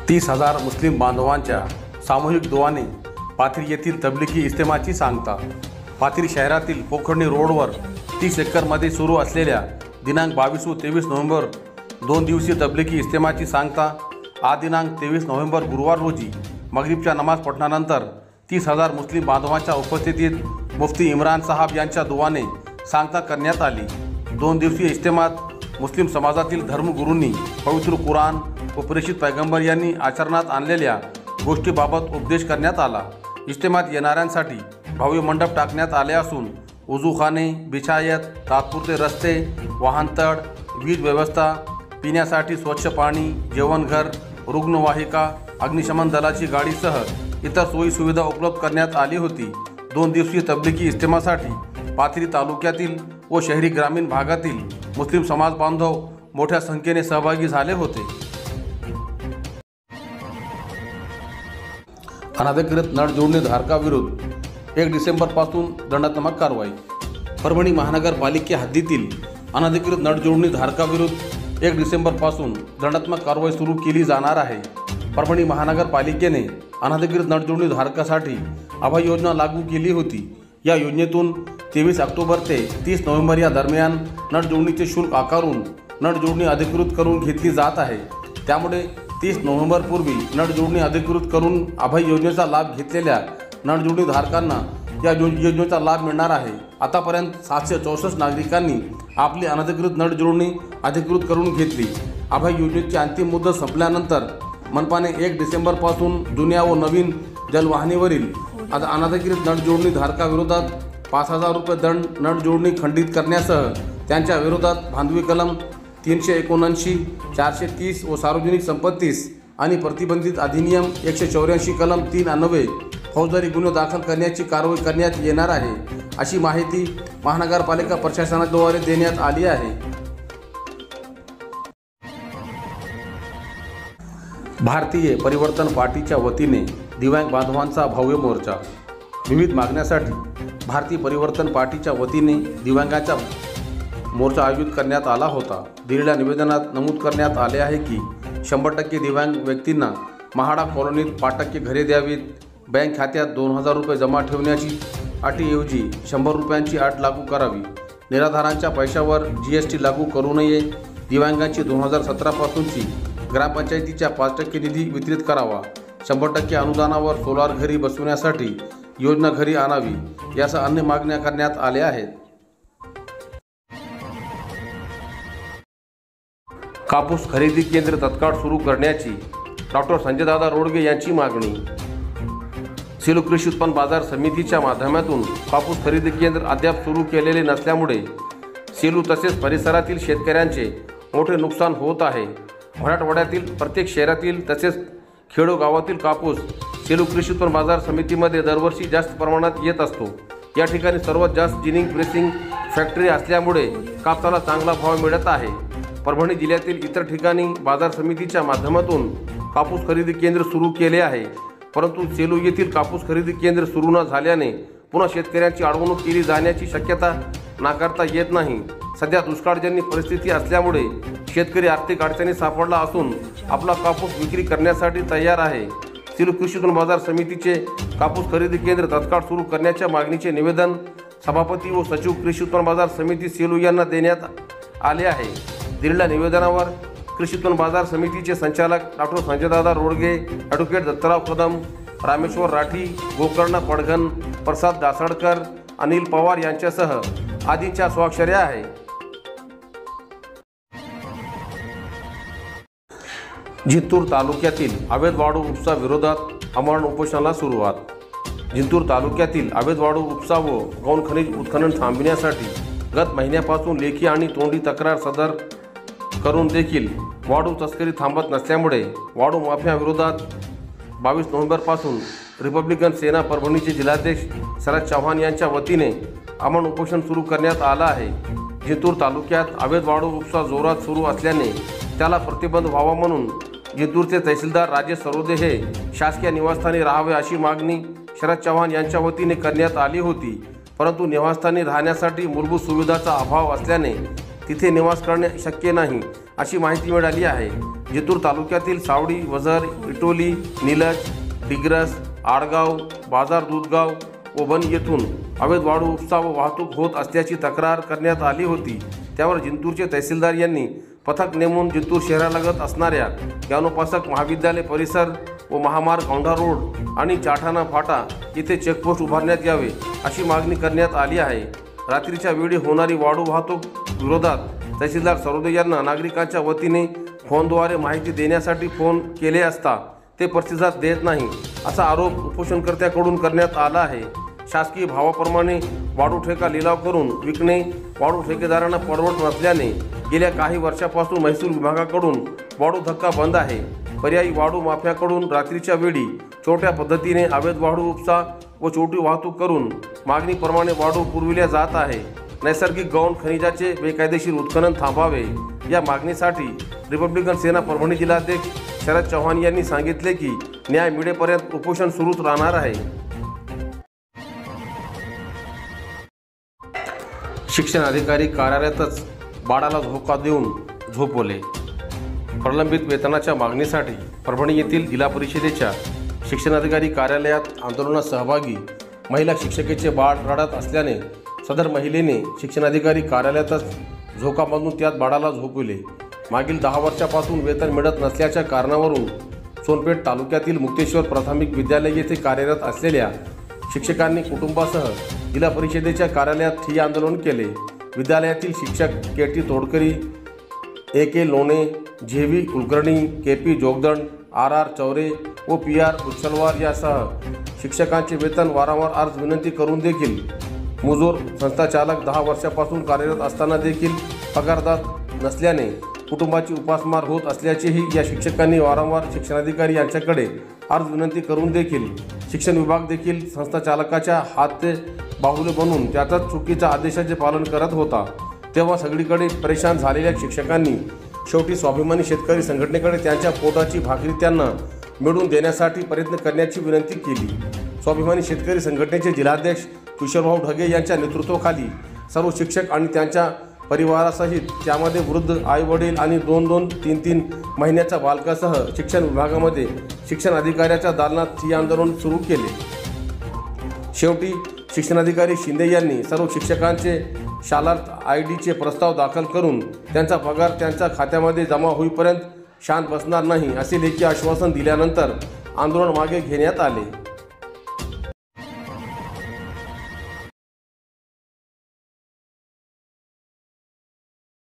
30,000 मुस्लिम बांधवांच्या सामूहिक दुआने पाथरी येथील तबलिगी इज्तिमाची सांगता। पाथरी शहरातील पोखर्णी रोडवर 30 एकरमध्ये सुरू असलेल्या दिनांक 22 व 23 नोव्हेंबर 2 दिवसीय तबलिगी इज्तिमाची सांगता आज दिनांक 23 नोव्हेंबर गुरुवार रोजी मगरिबच्या नमाज पठणानंतर 30,000 मुस्लिम बांधवांच्या उपस्थितीत मुफ्ती इम्रान साहब यांच्या दुआने सांगता करण्यात आली। 2 दिवसीय इज्तिमात मुस्लिम समाजातील धर्मगुरूंनी पवित्र कुराण व प्रेषित पैगंबर यांनी आचरणात आणलेल्या गोष्टीबाबत उपदेश करण्यात आला। इज्तिमात येणाऱ्यांसाठी भव्य मंडप टाकण्यात आले असून वजूखाने, बिछायत, तात्पुरते रस्ते, वाहनतळ, वीज व्यवस्था, पिण्यासाठी स्वच्छ पाणी, जेवणघर, रुग्णवाहिका, अग्निशमन दलाची गाडीसह इतर सोयी सुविधा उपलब्ध करण्यात आली होती। 2 दिवसीय तबलिगी इज्तिमासाठी पाथरी तालुक्यातील व शहरी ग्रामीण भागातील मुस्लिम समाज बांधव मोठ्या संख्येने सहभागी झाले होते। अनधिकृत नळ जोडणी धारकाविरुद्ध 1 डिसेंबरपासून दंडात्मक कारवाई। परभणी महानगरपालिके हद्दीतील अनधिकृत नळ जोडणी धारकाविरुद्ध 1 डिसेंबरपासून दंडात्मक कारवाई सुरू केली जाणार आहे। परभणी महानगरपालिकेने अनधिकृत नळ जोडणी धारकासाठी अभय योजना लागू केली होती। या योजनेतून 23 ऑक्टोबर ते 30 नोव्हेंबर या दरम्यान नळ जोडणीचे शुल्क आकारून नळ जोडणी अधिकृत करून घेतली जात आहे। त्यामुळे 30 नोव्हेंबरपूर्वी नळ जोडणी अधिकृत करून अभय योजनेचा लाभ घेतलेल्या नळ जोडणी धारकांना या योजनेचा लाभ मिळणार आहे। आतापर्यंत 764 नागरिकांनी आपली अनधिकृत नळ जोडणी अधिकृत करून घेतली। अभय योजनेची अंतिम मुदत संपल्यानंतर मनपाने 1 डिसेंबरपासून जुन्या व नवीन जलवाहिनीवरील अनधिकृत नळ जोडणी धारकाविरोधात 5,000 रुपये दंड, नळ जोडणी खंडित करण्यासह त्यांच्या विरोधात भांडवी कलम 379, 430 व सार्वजनिक संपत्तीस आणि प्रतिबंधित अधिनियम 184 कलम 3 अन्वये फौजदारी गुन्हे दाखल करण्याची कारवाई करण्यात येणार आहे, अशी माहिती महानगरपालिका प्रशासनाद्वारे देण्यात आली आहे। भारतीय परिवर्तन पार्टीच्या वतीने दिव्यांग बांधवांचा भव्य मोर्चा। विविध मागण्यासाठी भारतीय परिवर्तन पार्टीच्या वतीने दिव्यांगांचा मोर्चा आयोजित करण्यात आला होता। दिलेल्या निवेदनात नमूद करण्यात आले आहे की 100% दिव्यांग व्यक्तींना महाडा कॉलनीत 5% घरे द्यावीत, बँक खात्यात 2,000 रुपये जमा ठेवण्याची अटीऐवजी 100 रुपयांची अट लागू करावी, निराधारांच्या पैशावर GST लागू करू नये, दिव्यांगांची 2017 पासूनची ग्रामपंचायतीच्या 5% निधी वितरित करावा, 100% अनुदानावर सोलार घरी बसवण्यासाठी योजना घरी आणावी, यासह अन्य मागण्या करण्यात आल्या आहेत। कापूस खरेदी केंद्र तत्काळ सुरू करण्याची डॉक्टर संजयदादा रोडगे यांची मागणी। सेलू कृषी उत्पन्न बाजार समितीच्या माध्यमातून कापूस खरेदी केंद्र अद्याप सुरू केलेले नसल्यामुळे सेलू तसेच परिसरातील शेतकऱ्यांचे मोठे नुकसान होत आहे। मराठवाड्यातील प्रत्येक शहरातील तसेच खेडोगावातील कापूस सेलू कृषी उत्पन्न बाजार समितीमध्ये दरवर्षी जास्त प्रमाणात येत असतो। या ठिकाणी सर्वात जास्त जिनिंग प्रेसिंग फॅक्टरी असल्यामुळे कापसाला चांगला भाव मिळत आहे। परभणी जिल्ह्यातील इतर ठिकाणी बाजार समितीच्या माध्यमातून कापूस खरेदी केंद्र सुरू केले आहे, परंतु सेलू येथील कापूस खरेदी केंद्र सुरू न झाल्याने पुन्हा शेतकऱ्यांची अडवणूक केली जाण्याची शक्यता नाकारता येत नाही। सध्या दुष्काळजन्य परिस्थिती असल्यामुळे शेतकरी आर्थिक अडचणीत सापडला असून आपला कापूस विक्री करण्यासाठी तयार आहे। सेलू कृषी उत्पन्न बाजार समितीचे कापूस खरेदी केंद्र तत्काळ सुरू करण्याच्या मागणीचे निवेदन सभापती व सचिव कृषी उत्पन्न बाजार समिती सेलू यांना देण्यात आले आहे। दिलेल्या निवेदनावर कृषी उत्पन्न बाजार समितीचे संचालक डॉक्टर संजयदादा रोडगे, ॲडव्होकेट दत्तराव कदम, रामेश्वर राठी, गोकर्ण पडघन, प्रसाद दासडकर, अनिल पवार यांच्यासह आदींच्या स्वाक्षऱ्या आहे। जिंतूर तालुक्यातील अवैध वाळू उपसा विरोधात आमरण उपोषणाला सुरुवात। जिंतूर तालुक्यातील अवैध वाळू उपसा व गौण खनिज उत्खनन थांबविण्यासाठी गत महिन्यापासून लेखी आणि तोंडी तक्रार सदर करून देखील वाळू तस्करी थांबत नसल्यामुळे वाळू माफियाविरोधात 22 नोव्हेंबरपासून रिपब्लिकन सेना परभणीचे जिल्हाध्यक्ष शरद चव्हाण यांच्या वतीने आमरण उपोषण सुरू करण्यात आलं आहे। जिंतूर तालुक्यात अवैध वाळू उपसा जोरात सुरू असल्याने त्याला प्रतिबंध व्हावा म्हणून जिंतूरचे तहसीलदार राजेश सरोदे हे शासकीय निवासस्थानी राहावे अशी मागणी शरद चव्हाण यांच्या वतीने करण्यात आली होती, परंतु निवासस्थानी राहण्यासाठी मूलभूत सुविधांचा अभाव असल्याने तिथे निवास करणे शक्य नाही अशी माहिती मिळाली आहे। जिंतूर तालुक्यातील सावडी, वझर, इटोली, निलज, डिग्रस, आडगाव, बाजार दूधगाव व बन येथून अवैध वाळू उपसा व वाहतूक होत असल्याची तक्रार करण्यात आली होती। त्यावर जिंतूरचे तहसीलदार यांनी पथक नेमून जिंतूर शहरालगत असणाऱ्या ज्ञानोपासक महाविद्यालय परिसर व महामार्ग औंढा रोड आणि चाठाणा फाटा येथे चेकपोस्ट उभारण्यात यावे अशी मागणी करण्यात आली आहे। रात्रीच्या वेळी होणारी वाळू वाहतूक विरोधात तहसीलदार सरोदे यांना नागरिकांच्या वतीने फोनद्वारे माहिती देण्यासाठी फोन केले असता ते प्रतिसाद देत नाही असा आरोप उपोषणकर्त्याकडून करण्यात आला आहे। शासकीय भावाप्रमाणे वाळू ठेका लिलाव करून विकणे वाळू ठेकेदारांना परवडत नसल्याने गेल्या काही वर्षापासून महसूल विभागाकडून वाळू धक्का बंद आहे। पर्यायी वाळू माफियाकडून रात्रीच्या वेळी छोट्या पद्धतीने अवैध वाळू उपसा व छोटी वाहतूक करून मागणीप्रमाणे वाळू पुरविल्या जात आहे। नैसर्गिक गौण खनिजाचे बेकायदेशीर उत्खनन थांबावे या मागणीसाठी रिपब्लिकन सेना परभणी जिल्हाध्यक्ष शरद चव्हाण यांनी सांगितले की न्याय मिळेपर्यंत उपोषण सुरूच राहणार आहे। शिक्षण अधिकारी कार्यालयातच बाळाला धोका देऊन झोपवले। प्रलंबित वेतनाच्या मागणीसाठी परभणी येथील जिल्हा परिषदेच्या शिक्षणाधिकारी कार्यालयात आंदोलनात सहभागी महिला शिक्षकेचे बाळ रडत असल्याने सदर महिलेने शिक्षणाधिकारी कार्यालयातच झोका बांधून त्यात बाळाला झोपविले। मागील 10 वर्षापासून वेतन मिळत नसल्याच्या कारणावरून सोनपेठ तालुक्यातील मुक्तेश्वर प्राथमिक विद्यालय येथे कार्यरत असलेल्या शिक्षकांनी कुटुंबासह जिल्हा परिषदेच्या कार्यालयात ठिय्या आंदोलन केले। विद्यालयातील शिक्षक K T. Todkari, A K. Lone, Jhevi Kulkarni, K P. Jogdand, R R. Chaure व पी.आर. उच्छलवार यासह शिक्षकांचे वेतन वारंवार अर्ज विनंती करून देखील मुजोर संस्थाचालक 10 वर्षापासून कार्यरत असताना देखील पगारदार नसल्याने कुटुंबाची उपासमार होत असल्याचेही या शिक्षकांनी वारंवार शिक्षणाधिकारी यांच्याकडे अर्ज विनंती करून देखील शिक्षण विभाग देखील संस्थाचालकाच्या हाते बाहुले बनून त्यातच चुकीच्या आदेशाचे पालन करत होता। तेव्हा सगळीकडे परेशान झालेल्या शिक्षकांनी शेवटी स्वाभिमानी शेतकरी संघटनेकडे त्यांच्या पोटाची भाकरी त्यांना मिळवून देण्यासाठी प्रयत्न करण्याची विनंती केली। स्वाभिमानी शेतकरी संघटनेचे जिल्हाध्यक्ष किशोरभाऊ ढगे यांच्या नेतृत्वाखाली सर्व शिक्षक आणि त्यांच्या परिवारासहित त्यामध्ये वृद्ध आई-वडील आणि 2-2, 3-3 महिन्याच्या बालकासह शिक्षण विभागामध्ये शिक्षण अधिकाऱ्याच्या दालनात ठिय्या आंदोलन सुरू केले। शेवटी शिक्षणाधिकारी शिंदे यांनी सर्व शिक्षकांचे शालार्थ ID चे प्रस्ताव दाखल करून त्यांचा पगार त्यांच्या खात्यामध्ये जमा होईपर्यंत शांत बसणार नाही असे लेखी आश्वासन दिल्यानंतर आंदोलन मागे घेण्यात आले।